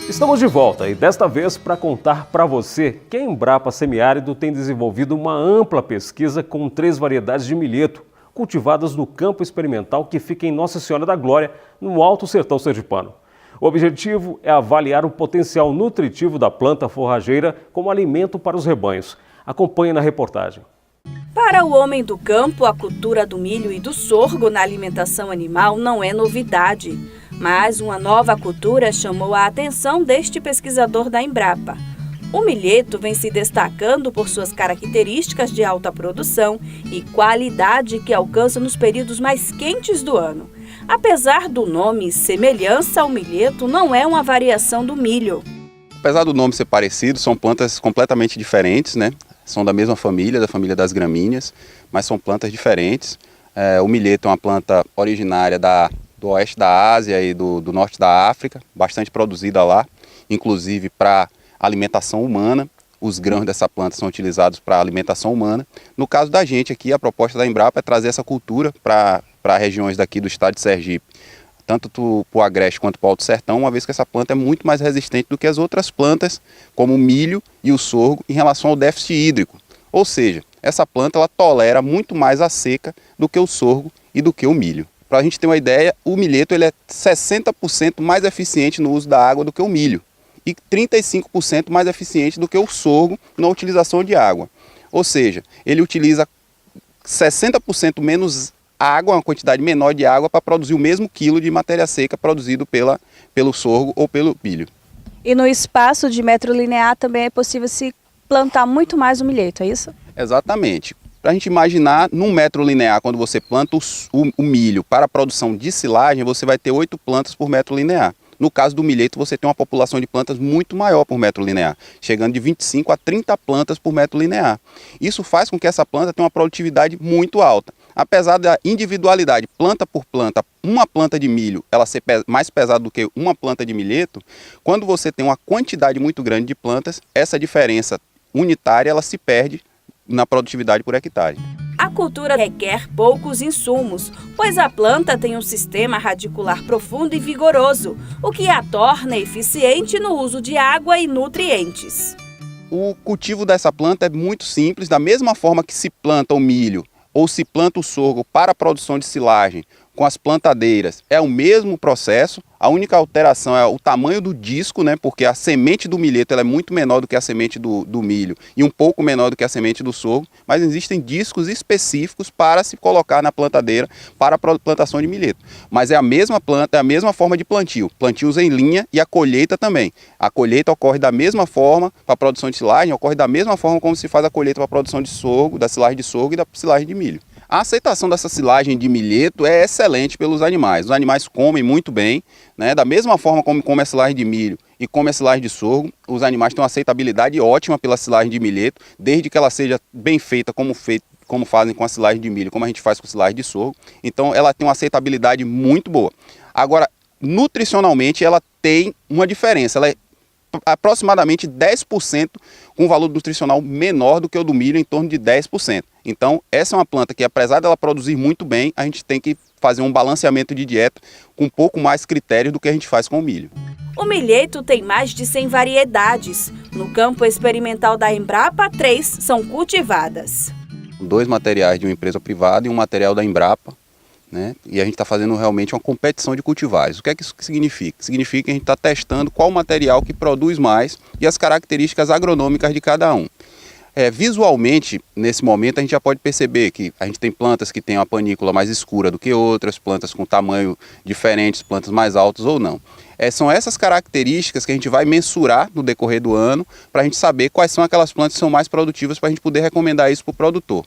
Estamos de volta e desta vez para contar para você que a Embrapa Semiárido tem desenvolvido uma ampla pesquisa com 3 variedades de milheto, cultivadas no campo experimental que fica em Nossa Senhora da Glória, no Alto Sertão Sergipano. O objetivo é avaliar o potencial nutritivo da planta forrageira como alimento para os rebanhos. Acompanhe na reportagem. Para o homem do campo, a cultura do milho e do sorgo na alimentação animal não é novidade. Mas uma nova cultura chamou a atenção deste pesquisador da Embrapa. O milheto vem se destacando por suas características de alta produção e qualidade que alcança nos períodos mais quentes do ano. Apesar do nome semelhança ao milheto, não é uma variação do milho. Apesar do nome ser parecido, são plantas completamente diferentes, né? São da mesma família, da família das gramíneas, mas são plantas diferentes. O milheto é uma planta originária do oeste da Ásia e do norte da África, bastante produzida lá, inclusive para alimentação humana. Os grãos dessa planta são utilizados para alimentação humana. No caso da gente aqui, a proposta da Embrapa é trazer essa cultura para regiões daqui do estado de Sergipe, tanto para o Agreste quanto para o Alto Sertão, uma vez que essa planta é muito mais resistente do que as outras plantas, como o milho e o sorgo, em relação ao déficit hídrico. Ou seja, essa planta ela tolera muito mais a seca do que o sorgo e do que o milho. Para a gente ter uma ideia, o milheto ele é 60% mais eficiente no uso da água do que o milho e 35% mais eficiente do que o sorgo na utilização de água. Ou seja, ele utiliza 60% menos água, uma quantidade menor de água para produzir o mesmo quilo de matéria seca produzido pelo sorgo ou pelo milho. E no espaço de metro linear também é possível se plantar muito mais o milheto, é isso? Exatamente. Para a gente imaginar, num metro linear, quando você planta o milho para a produção de silagem, você vai ter 8 plantas por metro linear. No caso do milheto, você tem uma população de plantas muito maior por metro linear, chegando de 25 a 30 plantas por metro linear. Isso faz com que essa planta tenha uma produtividade muito alta. Apesar da individualidade, planta por planta, uma planta de milho, ela ser mais pesada do que uma planta de milheto, quando você tem uma quantidade muito grande de plantas, essa diferença unitária ela se perde na produtividade por hectare. A cultura requer poucos insumos, pois a planta tem um sistema radicular profundo e vigoroso, o que a torna eficiente no uso de água e nutrientes. O cultivo dessa planta é muito simples, da mesma forma que se planta o milho ou se planta o sorgo para a produção de silagem com as plantadeiras, é o mesmo processo. A única alteração é o tamanho do disco, né? Porque a semente do milheto ela é muito menor do que a semente do milho e um pouco menor do que a semente do sorgo, mas existem discos específicos para se colocar na plantadeira para a plantação de milheto. Mas é a mesma planta, é a mesma forma de plantio, plantios em linha e a colheita também. A colheita ocorre da mesma forma para a produção de silagem, ocorre da mesma forma como se faz a colheita para a produção de sorgo, da silagem de sorgo e da silagem de milho. A aceitação dessa silagem de milheto é excelente pelos animais. Os animais comem muito bem, né? Da mesma forma como come a silagem de milho e come a silagem de sorgo, os animais têm uma aceitabilidade ótima pela silagem de milheto, desde que ela seja bem feita como fazem com a silagem de milho, como a gente faz com a silagem de sorgo. Então ela tem uma aceitabilidade muito boa. Agora, nutricionalmente ela tem uma diferença, ela é aproximadamente 10% com um valor nutricional menor do que o do milho, em torno de 10%. Então, essa é uma planta que, apesar dela produzir muito bem, a gente tem que fazer um balanceamento de dieta com um pouco mais critério do que a gente faz com o milho. O milheto tem mais de 100 variedades. No campo experimental da Embrapa, 3 são cultivadas. 2 materiais de uma empresa privada e um material da Embrapa, né? E a gente está fazendo realmente uma competição de cultivares. O que é que isso significa? Significa que a gente está testando qual material que produz mais e as características agronômicas de cada um. Visualmente, nesse momento, a gente já pode perceber que a gente tem plantas que têm uma panícula mais escura do que outras, plantas com tamanho diferentes, plantas mais altas ou não. São essas características que a gente vai mensurar no decorrer do ano para a gente saber quais são aquelas plantas que são mais produtivas para a gente poder recomendar isso para o produtor.